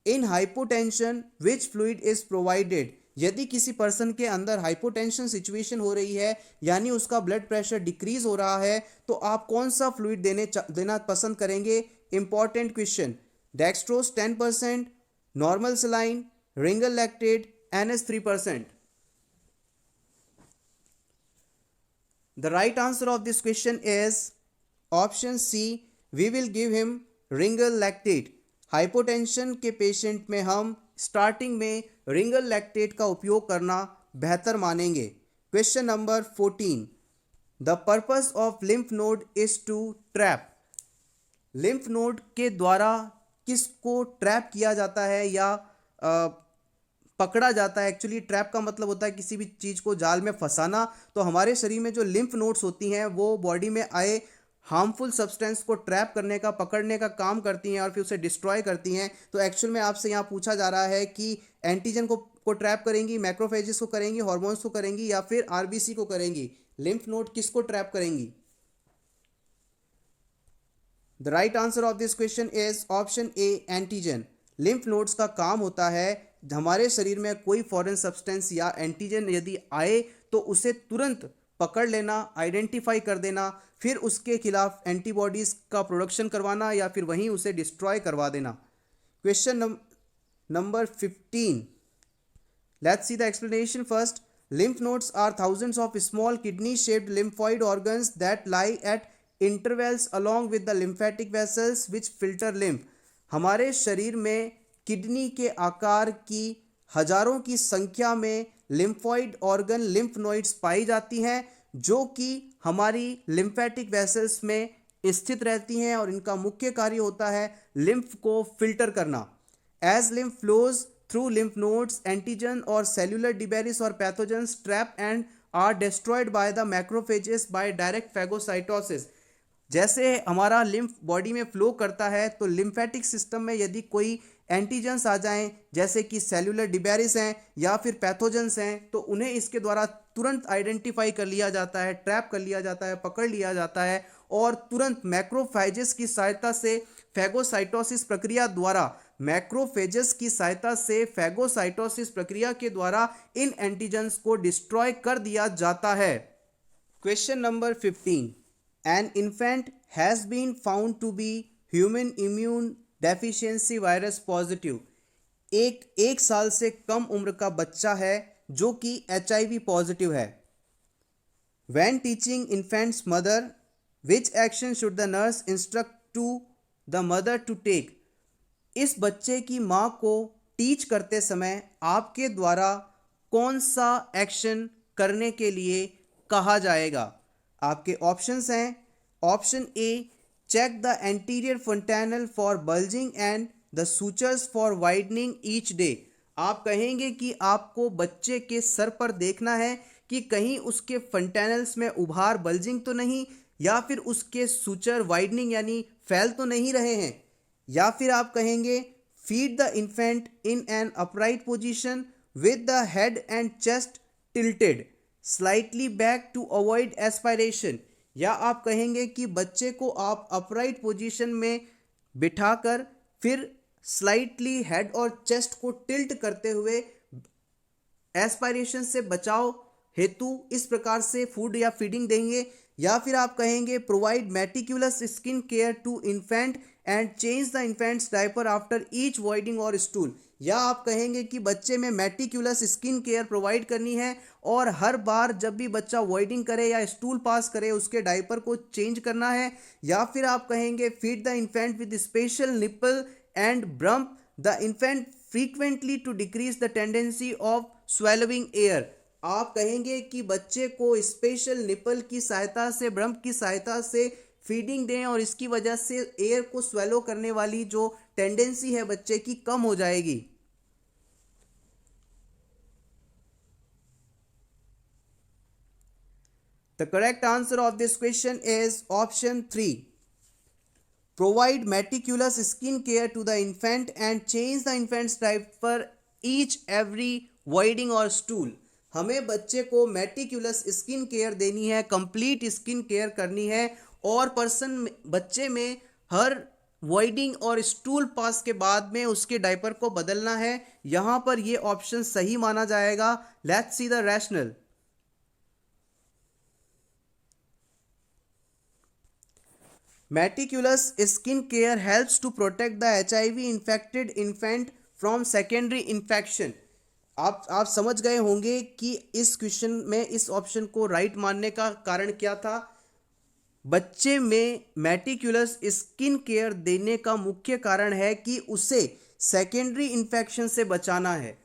in hypotension which fluid is provided. यदि किसी पर्सन के अंदर हाइपोटेंशन सिचुएशन हो रही है, यानी उसका ब्लड प्रेशर डिक्रीज हो रहा है, तो आप कौन सा फ्लूइड देना पसंद करेंगे। Important question. Dextrose 10%, normal saline, Ringer lactate, NS 3%। The right answer of this question is option C, we will give him Ringer lactate. Hypotension के पेशेंट में हम स्टार्टिंग में रिंगल लैक्टेट का उपयोग करना बेहतर मानेंगे। Question number 14, the purpose of lymph node is to trap. Lymph node के द्वारा किसको ट्रैप किया जाता है या पकड़ा जाता है। एक्चुअली ट्रैप का मतलब होता है किसी भी चीज़ को जाल में फंसाना। तो हमारे शरीर में जो लिम्फ नोड्स होती हैं वो बॉडी में आए हार्मफुल सब्सटेंस को ट्रैप करने का, पकड़ने का काम करती हैं और फिर उसे डिस्ट्रॉय करती हैं। तो एक्चुअल में आपसे यहाँ पूछा जा रहा है कि एंटीजन को ट्रैप करेंगी, मैक्रोफेजेस को करेंगी, हॉर्मोन्स को करेंगी या फिर RBC को करेंगी। लिम्फ नोड किसको ट्रैप करेंगी। The right answer of this question is option A, antigen. Lymph nodes का काम होता है हमारे शरीर में कोई फॉरेन सब्सटेंस या एंटीजन यदि आए तो उसे तुरंत पकड़ लेना, आइडेंटिफाई कर देना, फिर उसके खिलाफ एंटीबॉडीज का प्रोडक्शन करवाना या फिर वहीं उसे डिस्ट्रॉय करवा देना। Question number 15, let's see the explanation first. Lymph nodes are thousands of small kidney shaped lymphoid organs that lie at intervals along with the lymphatic vessels which filter lymph. हमारे शरीर में किडनी के आकार की हजारों की संख्या में लिम्फॉइड ऑर्गन, लिम्फ नोड्स पाई जाती हैं जो कि हमारी लिम्फेटिक वेसल्स में स्थित रहती हैं और इनका मुख्य कार्य होता है लिम्फ को फिल्टर करना। As lymph flows through lymph nodes, antigen और सेल्यूलर डिबेरिस और pathogens trap and are destroyed by the macrophages by direct phagocytosis. जैसे हमारा लिम्फ बॉडी में फ्लो करता है तो लिम्फेटिक सिस्टम में यदि कोई एंटीजन्स आ जाएं जैसे कि सेल्यूलर डिबेरिस हैं या फिर पैथोजेंस हैं तो उन्हें इसके द्वारा तुरंत आइडेंटिफाई कर लिया जाता है, ट्रैप कर लिया जाता है, पकड़ लिया जाता है और तुरंत मैक्रोफेजेस की सहायता से फैगोसाइटोसिस प्रक्रिया द्वारा फैगोसाइटोसिस प्रक्रिया के द्वारा इन एंटीजन्स को डिस्ट्रॉय कर दिया जाता है। Question number 15, An infant has been found to be human immune deficiency virus positive। एक साल से कम उम्र का बच्चा है जो कि HIV पॉजिटिव है। When teaching infant's mother, which action should the nurse instruct to the mother to take? इस बच्चे की माँ को टीच करते समय आपके द्वारा कौन सा एक्शन करने के लिए कहा जाएगा? आपके ऑप्शंस हैं। Option A, check the anterior fontanel for bulging and the sutures for widening each day. आप कहेंगे कि आपको बच्चे के सर पर देखना है कि कहीं उसके फंटैनल्स में उभार बल्जिंग तो नहीं, या फिर उसके सुचर वाइडनिंग यानी फैल तो नहीं रहे हैं। या फिर आप कहेंगे feed the infant in an upright position with the head and chest tilted slightly back to avoid aspiration. या आप कहेंगे कि बच्चे को आप अपराइट पोजीशन में बिठाकर फिर स्लाइटली हेड और चेस्ट को टिल्ट करते हुए एस्पायरेशन से बचाव हेतु इस प्रकार से फूड या फीडिंग देंगे। या फिर आप कहेंगे provide meticulous skin care to infant and change the infant's diaper after each voiding और स्टूल। या आप कहेंगे कि बच्चे में मेटिकुलस स्किन केयर प्रोवाइड करनी है और हर बार जब भी बच्चा वॉइडिंग करे या स्टूल पास करे उसके डायपर को चेंज करना है। या फिर आप कहेंगे feed the infant with special nipple and bump the infant frequently to decrease the tendency of swallowing air। आप कहेंगे कि बच्चे को स्पेशल निपल की सहायता से, ब्रम्प की सहायता से फीडिंग दें और इसकी वजह से एयर को स्वेलो करने वाली जो टेंडेंसी है बच्चे की कम हो जाएगी। The correct answer of this question is option 3. Provide meticulous skin care to the infant and change the infant's diaper each every voiding or stool। हमें बच्चे को मेटिकुलस स्किन केयर देनी है, कंप्लीट स्किन केयर करनी है और बच्चे में हर वॉइडिंग और स्टूल पास के बाद में उसके डायपर को बदलना है। यहाँ पर ये ऑप्शन सही माना जाएगा। Let's see the rational. Meticulous skin care helps to protect the HIV infected infant from secondary infection। आप समझ गए होंगे कि इस क्वेश्चन में इस ऑप्शन को राइट मानने का कारण क्या था। बच्चे में मेटिकुलस स्किन केयर देने का मुख्य कारण है कि उसे सेकेंडरी इन्फेक्शन से बचाना है।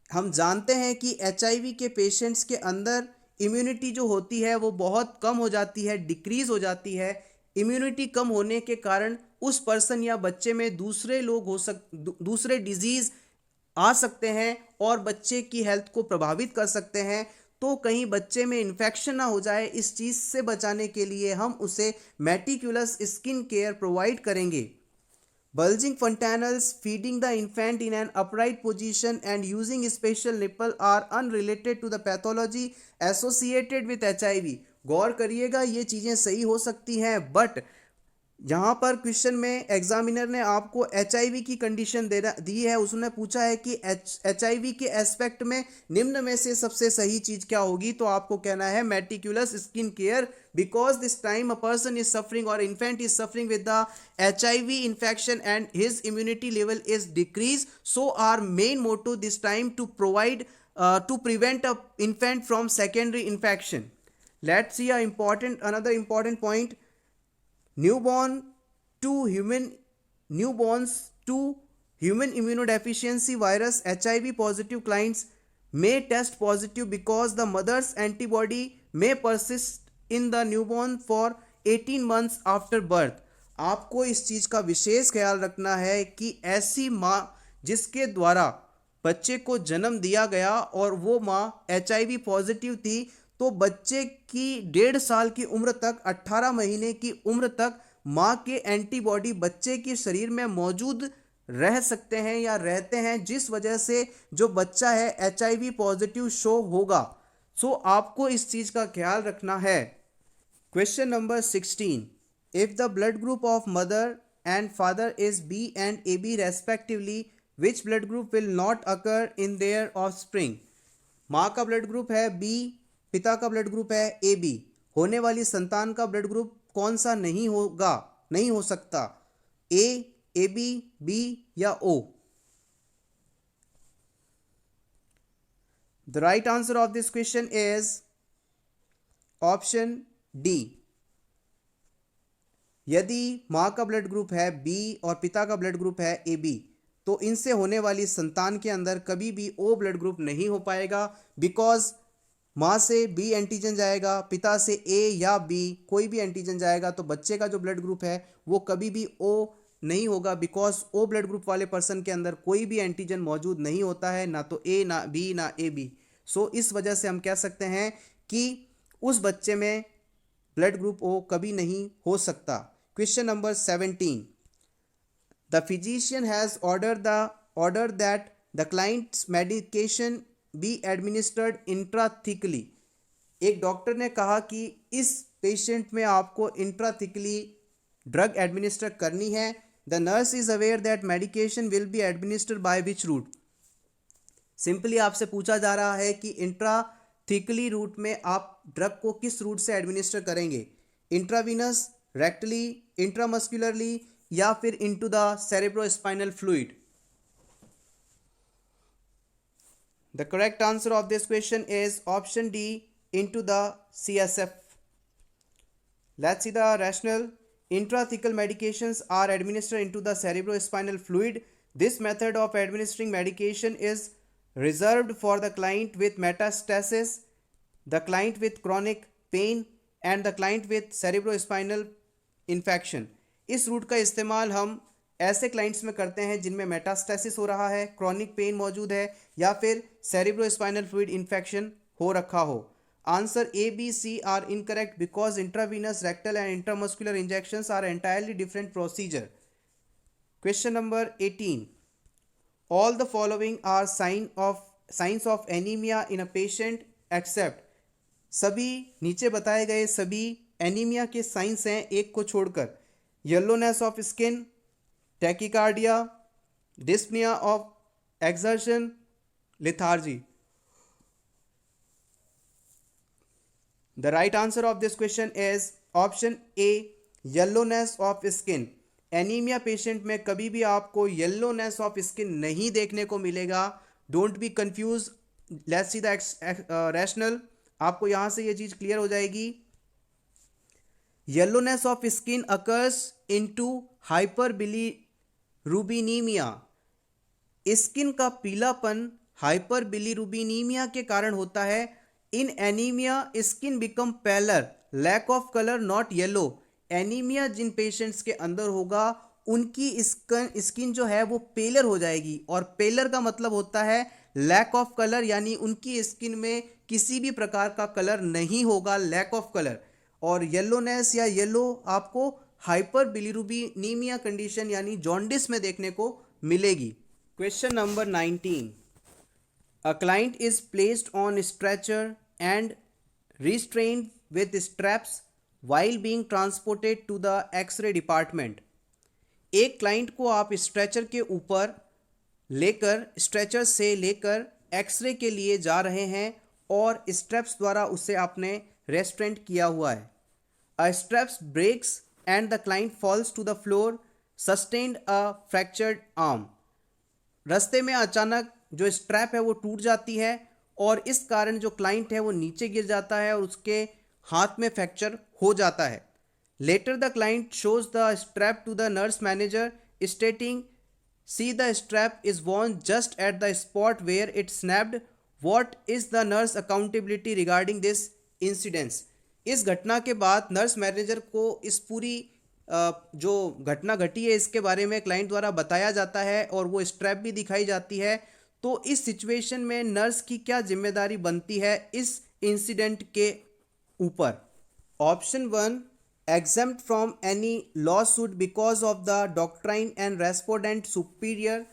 हम जानते हैं कि HIV के पेशेंट्स के अंदर इम्यूनिटी जो होती है वो बहुत कम हो जाती है, डिक्रीज हो जाती है। इम्यूनिटी कम होने के कारण उस पर्सन या बच्चे में दूसरे डिजीज आ सकते हैं और बच्चे की हेल्थ को प्रभावित कर सकते हैं। तो कहीं बच्चे में इन्फेक्शन ना हो जाए, इस चीज़ से बचाने के लिए हम उसे मेटिकुलस स्किन केयर प्रोवाइड करेंगे। Bulging fontanels, feeding the infant in an upright position and using special nipple are unrelated to the pathology associated with HIV। गौर करिएगा, ये चीज़ें सही हो सकती हैं, बट यहाँ पर क्वेश्चन में एग्जामिनर ने आपको HIV की कंडीशन दी है। उसने पूछा है कि HIV के एस्पेक्ट में निम्न में से सबसे सही चीज़ क्या होगी, तो आपको कहना है meticulous skin care, because this time a person is suffering or infant is suffering with the HIV infection and his immunity level is decreased, so our main motto this time to prevent a infant from secondary infection। Let's see another important point। Newborns to human immunodeficiency virus HIV positive clients may test positive because the mother's antibody may persist in the newborn for 18 months after birth। आपको इस चीज़ का विशेष ख्याल रखना है कि ऐसी माँ जिसके द्वारा बच्चे को जन्म दिया गया और वो माँ HIV पॉजिटिव थी, तो बच्चे की 1.5 साल की उम्र तक, 18 महीने की उम्र तक माँ के एंटीबॉडी बच्चे के शरीर में मौजूद रह सकते हैं या रहते हैं, जिस वजह से जो बच्चा है HIV पॉजिटिव शो होगा। सो आपको इस चीज़ का ख्याल रखना है। Question number 16। If the blood group of mother and father is B and AB respectively, which blood group will not occur in their offspring. माँ का ब्लड ग्रुप है B, पिता का ब्लड ग्रुप है AB, होने वाली संतान का ब्लड ग्रुप कौन सा नहीं हो सकता, A, AB, B या O। The right answer of this question is option D, यदि माँ का ब्लड ग्रुप है बी और पिता का ब्लड ग्रुप है ए बी, तो इनसे होने वाली संतान के अंदर कभी भी ओ ब्लड ग्रुप नहीं हो पाएगा, बिकॉज माँ से बी एंटीजन जाएगा, पिता से ए या बी कोई भी एंटीजन जाएगा, तो बच्चे का जो ब्लड ग्रुप है वो कभी भी ओ नहीं होगा, बिकॉज ओ ब्लड ग्रुप वाले पर्सन के अंदर कोई भी एंटीजन मौजूद नहीं होता है, ना तो ए ना बी ना ए बी। सो इस वजह से हम कह सकते हैं कि उस बच्चे में ब्लड ग्रुप ओ कभी नहीं हो सकता। Question number 17, the physician has order that the client's medication be administered intrathecally. एक डॉक्टर ने कहा कि इस पेशेंट में आपको इंट्राथिकली ड्रग एडमिनिस्टर करनी है। The nurse is aware that medication will be administered by which route. Simply आपसे पूछा जा रहा है कि इंट्राथिकली रूट में आप ड्रग को किस रूट से एडमिनिस्टर करेंगे, इंट्रावीनस, रेक्टली, इंट्रामस्कुलरली या फिर into the cerebrospinal fluid. The correct answer of this question is option D, into the CSF. Let's see the rationale. Intrathecal medications are administered into the cerebrospinal fluid. This method of administering medication is reserved for the client with metastasis, the client with chronic pain and the client with cerebrospinal infection. इस root का इस्तेमाल हम ऐसे clients में करते हैं जिनमें metastasis हो रहा है, क्रॉनिक पेन मौजूद है या फिर सेरिब्रोस्पाइनल फ्लूइड इन्फेक्शन हो रखा हो। Answer A B C are incorrect because intravenous, rectal and intramuscular injections are entirely different procedure. Question number 18, all the following are signs of anemia in a patient except. सभी नीचे बताए गए सभी anaemia के science हैं एक को छोड़कर, yellowness of skin, tachycardia, dyspnoea of exertion, lethargy. The right answer of this question is option A, yellowness of skin. Anaemia patient में कभी भी आपको येलोनेस ऑफ स्किन नहीं देखने को मिलेगा। Don't be confuse, let's see the rationale. आपको यहां से ये चीज क्लियर हो जाएगी। Yellowness of skin occurs into hyper bilirubinaemia. Skin का पीलापन हाइपर बिलीरुबिनीमिया के कारण होता है। In anaemia skin become paler, lack of colour not yellow. Anaemia जिन पेशेंट्स के अंदर होगा उनकी स्किन जो है वो पेलर हो जाएगी, और पेलर का मतलब होता है लैक ऑफ कलर, यानी उनकी स्किन में किसी भी प्रकार का कलर नहीं होगा, लैक ऑफ कलर। और येलोनेस या येलो आपको हाइपर बिलीरुबिनीमिया कंडीशन यानी जॉन्डिस में देखने को मिलेगी। Question number 19, a client is placed on stretcher and restrained with straps while being transported to the X-ray department. एक क्लाइंट को आप स्ट्रेचर के ऊपर लेकर, स्ट्रेचर से लेकर एक्सरे के लिए जा रहे हैं और स्ट्रेप्स द्वारा उसे आपने रेस्ट्रेंट किया हुआ है। A straps breaks and the client falls to the floor, sustained a fractured arm. रास्ते में अचानक जो स्ट्रैप है वो टूट जाती है और इस कारण जो क्लाइंट है वो नीचे गिर जाता है और उसके हाथ में फ्रैक्चर हो जाता है। Later the client shows the strap to the nurse manager stating, see the strap is worn just at the spot where it snapped, what is the nurse accountability regarding this incidence. इस घटना के बाद nurse manager को इस पूरी जो घटना घटी है इसके बारे में क्लाइंट द्वारा बताया जाता है और वो स्ट्रैप भी दिखाई जाती है। तो इस सिचुएशन में नर्स की क्या जिम्मेदारी बनती है इस इंसिडेंट के ऊपर? Option 1, exempt from any law suit because of the doctrine and respondent superior.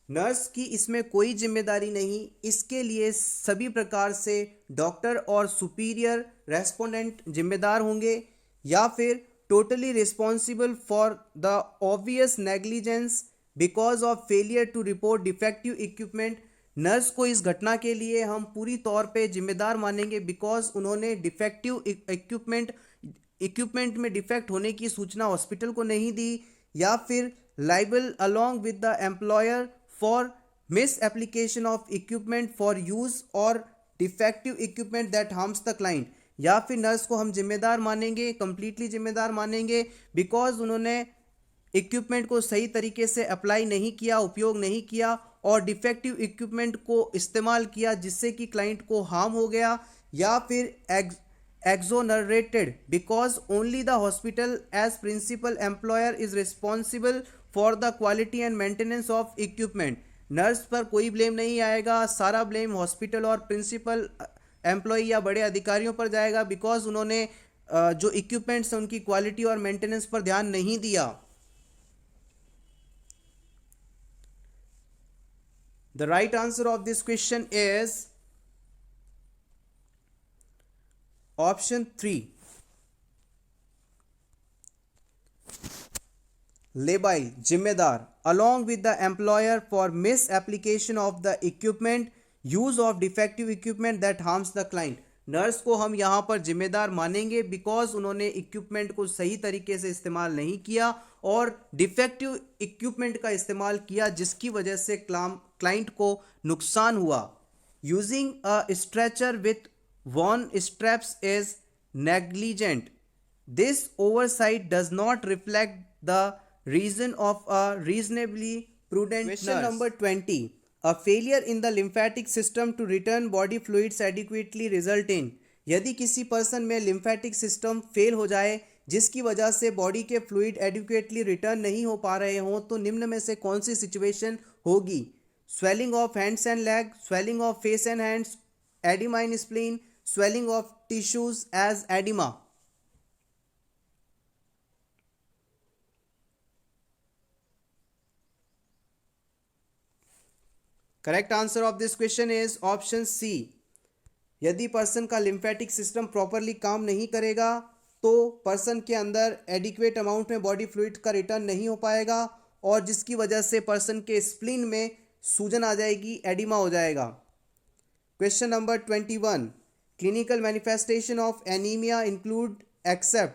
Nurse की इसमें कोई जिम्मेदारी नहीं, इसके लिए सभी प्रकार से डॉक्टर और सुपीरियर रेस्पोंडेंट जिम्मेदार होंगे। या फिर totally responsible for the obvious negligence because of failure to report defective equipment. Nurse को इस घटना के लिए हम पूरी तौर पे जिम्मेदार मानेंगे बिकॉज उन्होंने डिफेक्टिव इक्विपमेंट में डिफेक्ट होने की सूचना हॉस्पिटल को नहीं दी। या फिर liable along with the employer for mis application of equipment for use or defective equipment that harms the client. या फिर नर्स को हम जिम्मेदार मानेंगे, कंप्लीटली जिम्मेदार मानेंगे बिकॉज उन्होंने इक्विपमेंट को सही तरीके से अप्लाई नहीं किया, उपयोग नहीं किया और डिफेक्टिव इक्विपमेंट को इस्तेमाल किया जिससे कि क्लाइंट को हार्म हो गया, या फिर exonerated because only the hospital as principal employer is responsible for the quality and maintenance of equipment. Nurse पर कोई ब्लेम नहीं आएगा, सारा ब्लेम हॉस्पिटल और प्रिंसिपल एम्प्लॉय या बड़े अधिकारियों पर जाएगा बिकॉज उन्होंने जो इक्विपमेंट्स हैं उनकी क्वालिटी और मेंटेनेंस पर ध्यान नहीं दिया. The right answer of this question is option 3. Labile जिम्मेदार along with the employer for misapplication of the equipment, use of defective equipment that harms the client. Nurse को हम यहाँ पर जिम्मेदार मानेंगे बिकॉज उन्होंने इक्विपमेंट को सही तरीके से इस्तेमाल नहीं किया और डिफेक्टिव इक्विपमेंट का इस्तेमाल किया जिसकी वजह से क्लाइंट को नुकसान हुआ. Using a stretcher with worn straps is negligent. This oversight does not reflect the reason of a reasonably prudent Question nurse. Number 20. A failure in the lymphatic system to return body fluids adequately result in. यदि किसी person में lymphatic system fail हो जाए जिसकी वजह से body के fluid adequately return नहीं हो पा रहे हों तो निम्न में से कौन सी सिचुएशन होगी? Swelling of hands and leg, swelling of face and hands, oedema in spleen, swelling of tissues as edema. Correct answer of this question is option C. यदि पर्सन का लिम्फेटिक सिस्टम प्रॉपरली काम नहीं करेगा तो person के अंदर adequate amount में body fluid का रिटर्न नहीं हो पाएगा और जिसकी वजह से पर्सन के स्प्लीन में सूजन आ जाएगी, एडिमा हो जाएगा. Question number 21. Clinical manifestation of anemia include except.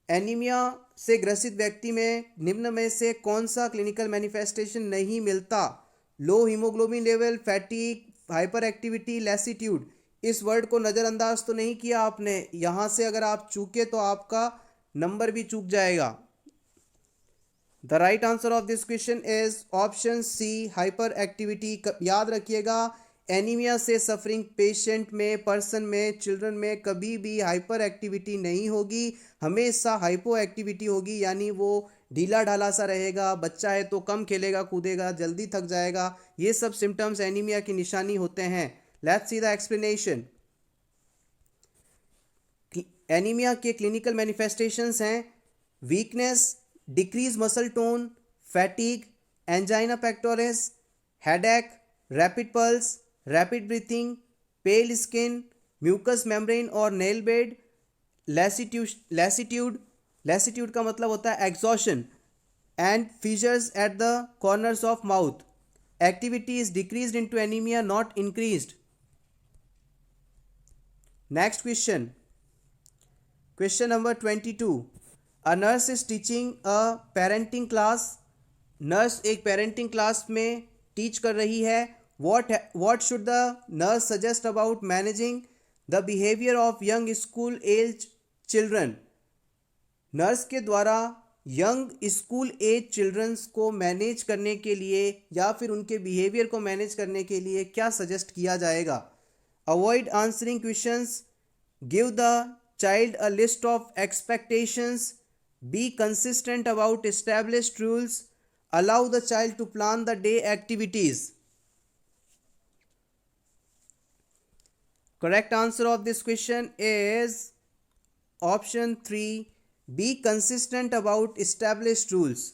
Anemia से ग्रसित व्यक्ति में निम्न में से कौन सा क्लिनिकल मैनिफेस्टेशन नहीं मिलता? Low haemoglobin level, fatigue, hyper activity, lassitude. इस वर्ड को नज़रअंदाज तो नहीं किया आपने, यहाँ से अगर आप चूके तो आपका नंबर भी चूक जाएगा. The right answer of this question is option C, hyperactivity. याद रखिएगा, एनीमिया से सफरिंग पेशेंट में, पर्सन में, चिल्ड्रन में कभी भी हाइपर एक्टिविटी नहीं होगी, हमेशा हाइपो एक्टिविटी होगी, यानी वो ढीला ढाला सा रहेगा. बच्चा है तो कम खेलेगा कूदेगा, जल्दी थक जाएगा. ये सब सिम्टम्स एनीमिया की निशानी होते हैं. Let's see the explanation. Anemia के क्लिनिकल मैनिफेस्टेशंस हैं weakness, decrease muscle tone, fatigue, angina pectoris, headache, rapid pulse, rapid breathing, pale skin, mucous membrane और नेल बेड, लैसिट्यूड का मतलब होता है exhaustion, and features at the corners of mouth. Activity is decreased into anemia, not increased. Next question. Question number 22. A nurse is teaching a parenting class. Nurse एक parenting class में teach कर रही है. What should the nurse suggest about managing the behavior of young school age children? Nurse के द्वारा young school age children's को manage करने के लिए या फिर उनके बिहेवियर को मैनेज करने के लिए क्या सजेस्ट किया जाएगा? Avoid answering questions, give the child a list of expectations, be consistent about established rules, allow the child to plan the day activities. Correct answer of this question is option 3, be consistent about established rules.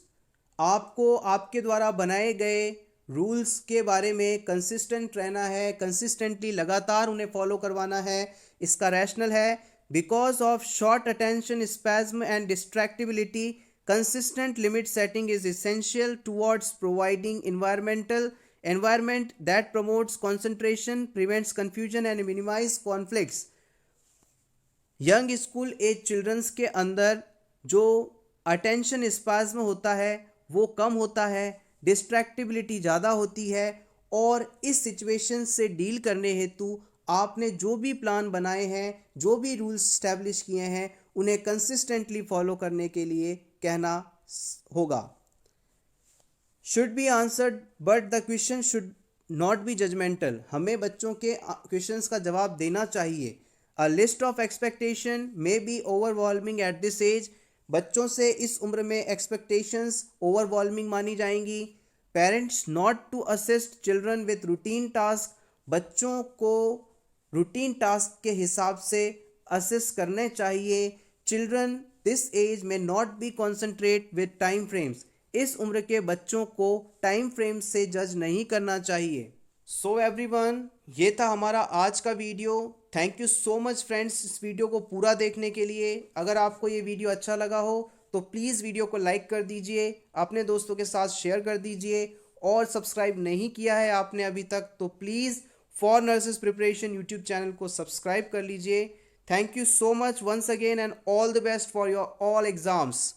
आपको आपके द्वारा बनाए गए rules के बारे में consistent रहना है, कंसिस्टेंटली लगातार उन्हें फॉलो करवाना है. इसका रैशनल है because of short attention spasm and distractibility, consistent limit setting is essential towards providing environment that promotes concentration, prevents confusion and minimize conflicts. Young school age childrens के अंदर जो अटेंशन स्पाज्म होता है वो कम होता है, डिस्ट्रैक्टिबिलिटी ज़्यादा होती है और इस सिचुएशन से डील करने हेतु आपने जो भी प्लान बनाए हैं, जो भी रूल्स स्टैब्लिश किए हैं, उन्हें कंसिस्टेंटली फॉलो करने के लिए कहना होगा। Should be answered but the question should not be judgemental. हमें बच्चों के क्वेश्चंस का जवाब देना चाहिए। A list of expectation may be overwhelming at this age. बच्चों से इस उम्र में एक्सपेक्टेशंस ओवरवॉल्मिंग मानी जाएंगी। Parents not to assist children with routine task. बच्चों को रूटीन टास्क के हिसाब से असिस्ट करने चाहिए। चिल्ड्रन दिस एज में not be concentrate with time frames. इस उम्र के बच्चों को टाइम फ्रेम से जज नहीं करना चाहिए। सो एवरीवन, ये था हमारा आज का video. Thank you so much friends इस वीडियो को पूरा देखने के लिए। अगर आपको ये वीडियो अच्छा लगा हो तो प्लीज़ वीडियो को लाइक कर दीजिए, अपने दोस्तों के साथ शेयर कर दीजिए, और सब्सक्राइब नहीं किया है आपने अभी तक तो please for nurses preparation YouTube channel को सब्सक्राइब कर लीजिए। Thank you so much once again and all the best for your all exams.